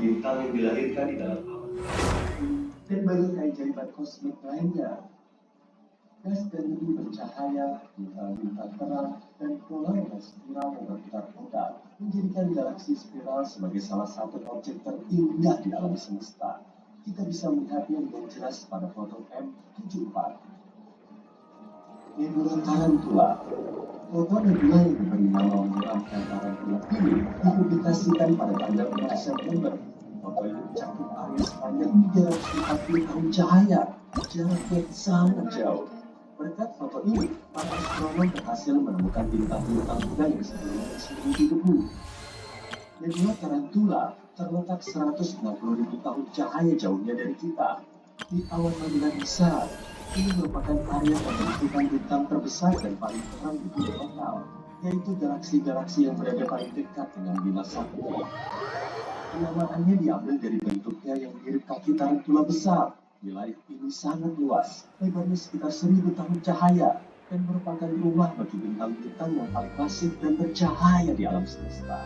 bintang yang dilahirkan di dalam alam. Dan banyak keajaiban kosmik lainnya. Gas dan lebih bercahaya, bintang-bintang terang, dan polar dan spiral yang berputar-putar menjadikan galaksi spiral sebagai salah satu objek terindah di alam semesta. Kita bisa melihatnya dengan jelas pada foto M74. Nebula Tarantula. Foto nebula yang diberi nama menyeramkan Tarantula ini dipublikasikan pada tanggal 4 September. Foto ini mencakup area sepanjang 340 tahun cahaya, jaraknya sangat jauh. Berkat foto ini, para astronom berhasil menemukan bintang-bintang muda yang sebelumnya tersembunyi di bumi. Nebula Tarantula terletak 160.000 tahun cahaya jauhnya dari kita. Di awan rembulan besar, ini merupakan area pembentukan bintang terbesar dan paling terang di bumi total, yaitu galaksi-galaksi yang berada paling dekat dengan Bima Sakti. Penamaannya diambil dari bentuknya yang mirip kaki tarantula besar. Wilayah ini sangat luas, lebarnya sekitar 1.000 tahun cahaya, dan merupakan rumah bagi bintang-bintang yang paling masif dan bercahaya di alam semesta.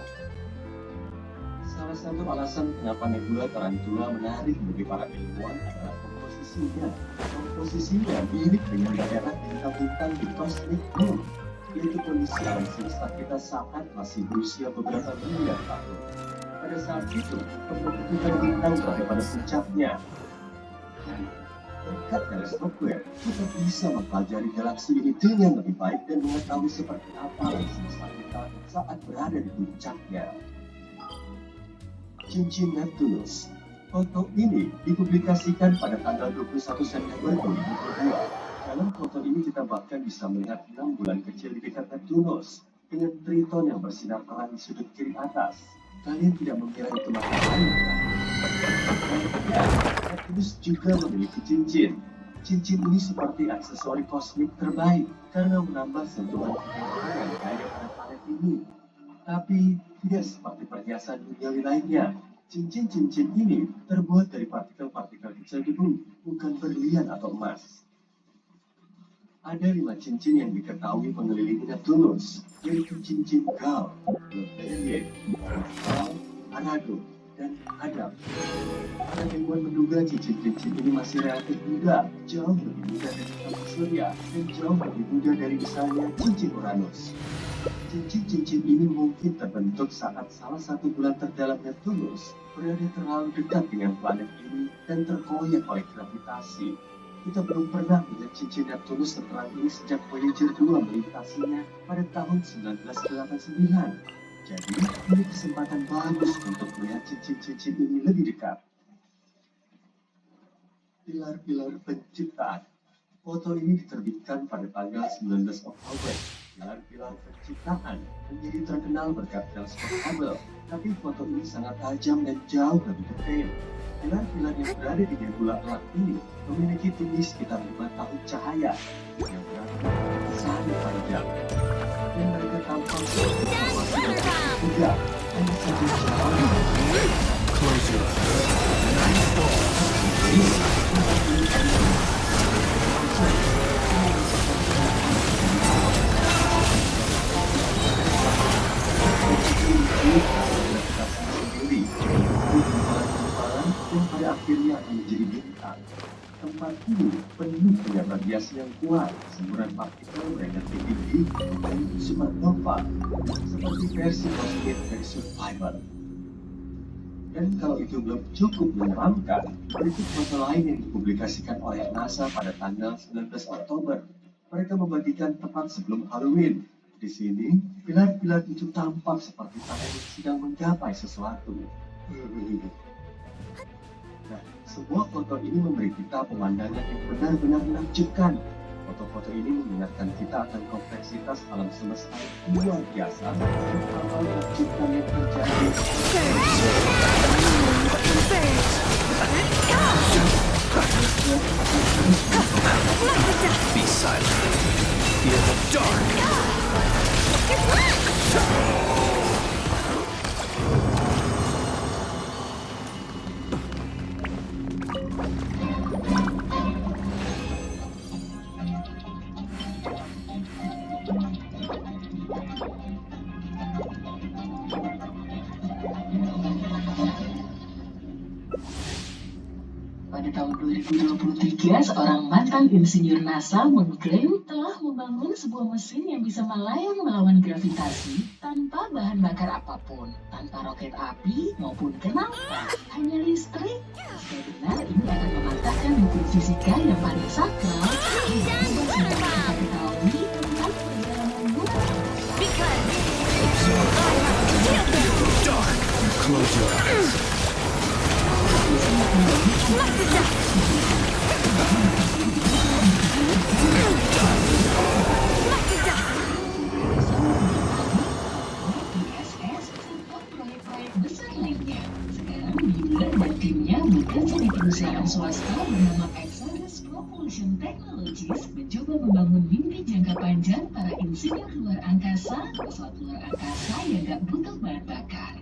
Salah satu alasan kenapa nebula Tarantula menarik bagi para ilmuwan adalah komposisinya. Komposisinya mirip dengan daerah bintang-bintang di cosmic moon, yaitu kondisi alam semesta kita saat masih berusia beberapa miliar tahun. Pada saat itu, pembentukan bintang berada pada puncaknya. Berkat teleskop Webb, kita bisa mempelajari galaksi ini dengan lebih baik dan mengetahui seperti apa alam semesta kita saat berada di puncaknya. Cincin Neptunus. Foto ini dipublikasikan pada tanggal 21 September 2022. Dalam foto ini kita bahkan bisa melihat 6 bulan kecil di dekat Neptunus dengan Triton yang bersinar terang di sudut kiri atas. Kalian tidak mengira itu matahari, bukan? Ya, Neptunus juga memiliki cincin. Cincin ini seperti aksesori kosmik terbaik karena menambah sentuhan kemewahan yang ada pada planet ini. Tapi tidak seperti perhiasan duniawi lainnya. Cincin-cincin ini terbuat dari partikel-partikel kecil di bumi, bukan berlian atau emas. Ada 5 cincin yang diketahui mengelilingi Neptunus, yaitu cincin Gal, Betelgeuse, Arago, dan Adam. Para ilmuwan menduga cincin-cincin ini masih relatif muda, jauh lebih muda dari planet Surya, dan jauh lebih muda dari misalnya cincin Uranus. Cincin-cincin ini mungkin terbentuk saat salah satu bulan terdalam Neptunus berada terlalu dekat dengan planet ini dan terkoyak oleh gravitasi. Kita belum pernah melihat cincin Neptunus seterang ini sejak Voyager 2 melintasinya pada tahun 1989. Jadi, ini kesempatan bagus untuk melihat cincin-cincin ini lebih dekat. Pilar-pilar penciptaan. Foto ini diterbitkan pada tanggal 19 Oktober. Pilar-pilar penciptaan menjadi terkenal berkat teleskop Hubble, tapi foto ini sangat tajam dan jauh lebih detail. Pilar-pilar yang berada di nebula Earth ini memiliki tinggi sekitar 5 tahun cahaya, yang berada sangat panjang. Dan mereka tampak seperti formasi yang tidak hanya saja jauh. Close your dan pada akhirnya akan menjadi bintang. Tempat ini penuh dengan radiasi yang kuat, semburan partikel berenergi tinggi, dan supernova, seperti versi kosmik dari Survivor. Dan kalau itu belum cukup menyeramkan, berikut foto lain yang dipublikasikan oleh NASA pada tanggal 19 Oktober. Mereka membagikan tepat sebelum Halloween. Di sini, pilar-pilar itu tampak seperti tangan yang sedang menggapai sesuatu. Nah, sebuah foto ini memberi kita pemandangan yang benar-benar menakjubkan. Foto-foto ini mengingatkan kita akan kompleksitas alam semesta yang luar biasa dan hal-hal menakjubkan yang terjadi. Be silent. Fear the dark. Pada tahun 2023, seorang mantan insinyur NASA mengklaim telah membangun sebuah mesin yang bisa melayang melawan gravitasi tanpa bahan bakar apapun, tanpa roket api maupun kenapa, hanya listrik. Jika benar, ini akan mematahkan hukum fisika yang paling sakral yang kita ketahui tentang perjalanan bulan. Dark. Close your eyes. Proyek-proyek besar lainnya. Sekarang Bueller dan timnya bekerja di perusahaan swasta bernama Exodus Propulsion Technologies mencoba membangun mimpi jangka panjang para insinyur luar angkasa, pesawat luar angkasa yang gak butuh bahan bakar.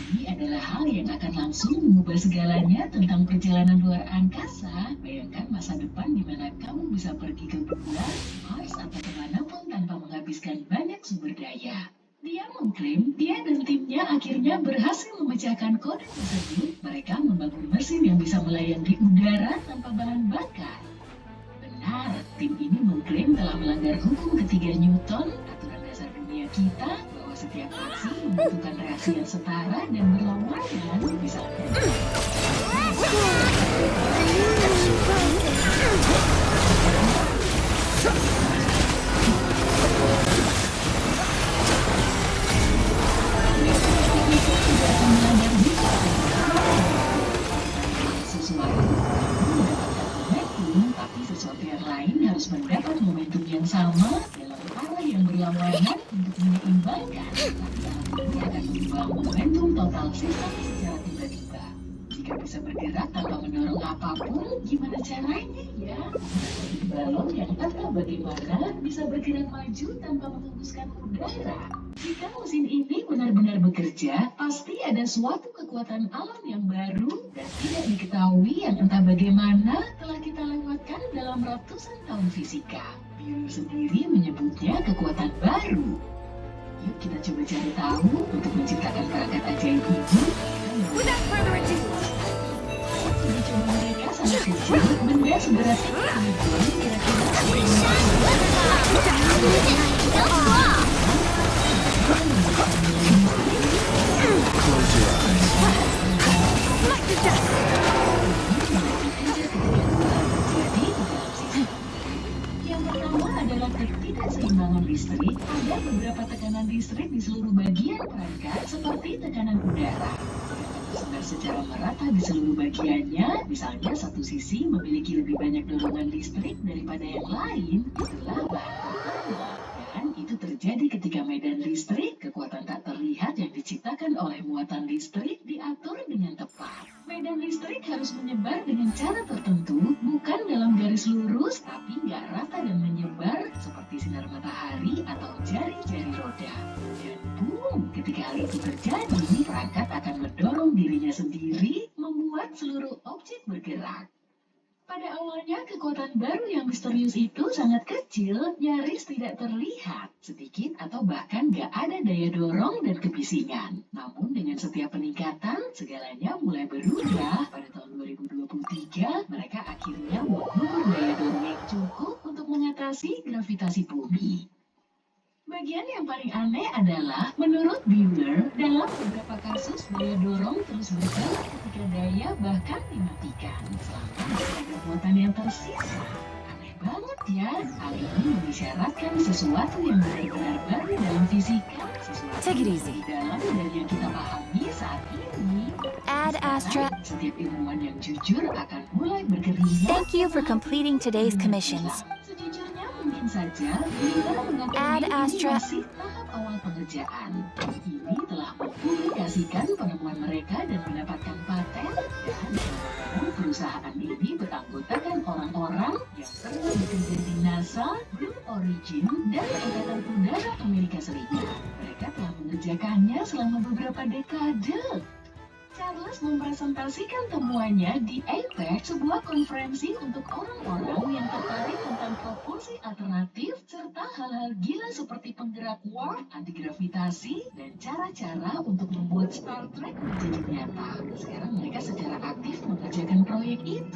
Ini adalah hal yang akan langsung mengubah segalanya tentang perjalanan luar angkasa. Bayangkan masa depan di mana kamu bisa pergi ke bulan, Mars, atau kemanapun tanpa menghabiskan banyak sumber daya. Dia mengklaim dia dan timnya akhirnya berhasil memecahkan kode tersebut. Mereka membangun mesin yang bisa melayang di udara tanpa bahan bakar. Benar, tim ini mengklaim telah melanggar hukum ketiga Newton, aturan dasar dunia kita, bahwa setiap aksi membutuhkan reaksi yang setara dan berlawanan. Misalnya, sesuatu mendapatkan momentum, tapi sesuatu yang lain harus mendapat momentum yang sama dalam arah yang berlawanan untuk menyeimbangkan. Tapi ini akan mengubah momentum total sistem secara tiba-tiba. Jika bisa bergerak tanpa mendorong apapun, gimana caranya ya? Balon yang entah bagaimana bisa bergerak maju tanpa menghembuskan udara. Jika mesin ini benar-benar bekerja, pasti ada suatu kekuatan alam yang baru dan tidak diketahui yang entah bagaimana telah kita lewatkan dalam ratusan tahun fisika. Bueller sendiri menyebutnya kekuatan baru. Yuk kita coba cari tahu untuk menciptakan perangkat ajaib ini. Without further ado, Uji coba mereka sangat kecil, benda seberat ini kira-kira Close your eyes. Yang pertama adalah ketidakseimbangan listrik. Ada beberapa tekanan listrik di seluruh bagian perangkat seperti tekanan udara. Tersebar secara merata di seluruh bagiannya, misalnya satu sisi memiliki lebih banyak dorongan listrik daripada yang lain, itulah bahan pertama. Dan itu terjadi ketika medan listrik, kekuatan tak terlihat yang diciptakan oleh muatan listrik diatur dengan tepat. Medan listrik harus menyebar dengan cara tertentu, bukan dalam garis lurus, tapi nggak rata dan menyebar seperti sinar matahari atau jari-jari roda. Dan boom, ketika hal itu terjadi, perangkat akan mendorong dirinya sendiri, membuat seluruh objek bergerak. Pada awalnya, kekuatan baru yang misterius itu sangat kecil, nyaris tidak terlihat, sedikit atau bahkan gak ada daya dorong dan kebisingan. Namun dengan setiap peningkatan, segalanya mulai berubah. Pada tahun 2023, mereka akhirnya mengukur daya dorong yang cukup untuk mengatasi gravitasi bumi. Bagian yang paling aneh adalah, menurut Bueller, dalam beberapa kasus daya dorong terus berjalan ketika daya bahkan dimatikan selama masih ada muatan yang tersisa. Aneh banget ya, hal ini mengisyaratkan sesuatu yang benar-benar baru dalam fisika, sesuatu Take it yang easy. lebih dalam dari yang kita pahami saat ini. Ad Astra. Setiap ilmuwan yang jujur akan mulai berkeringat. Thank you for completing today's commissions. Sejujurnya mungkin saja kita menganggap Ad ini Astra. masih tahap awal pengerjaan. Ini telah mempublikasikan penemuan mereka dan mendapatkan paten, dan kadang-kadang perusahaan ini beranggotakan orang-orang yang pernah bekerja di NASA, Blue Origin, dan Angkatan Udara Amerika Serikat. Mereka telah mengerjakannya selama beberapa dekade. Charles mempresentasikan temuannya di APEC, sebuah konferensi untuk orang-orang yang tertarik tentang propulsi alternatif serta hal-hal gila seperti penggerak warp, antigravitasi, dan cara-cara untuk membuat Star Trek menjadi nyata. Sekarang mereka secara aktif mengerjakan proyek itu.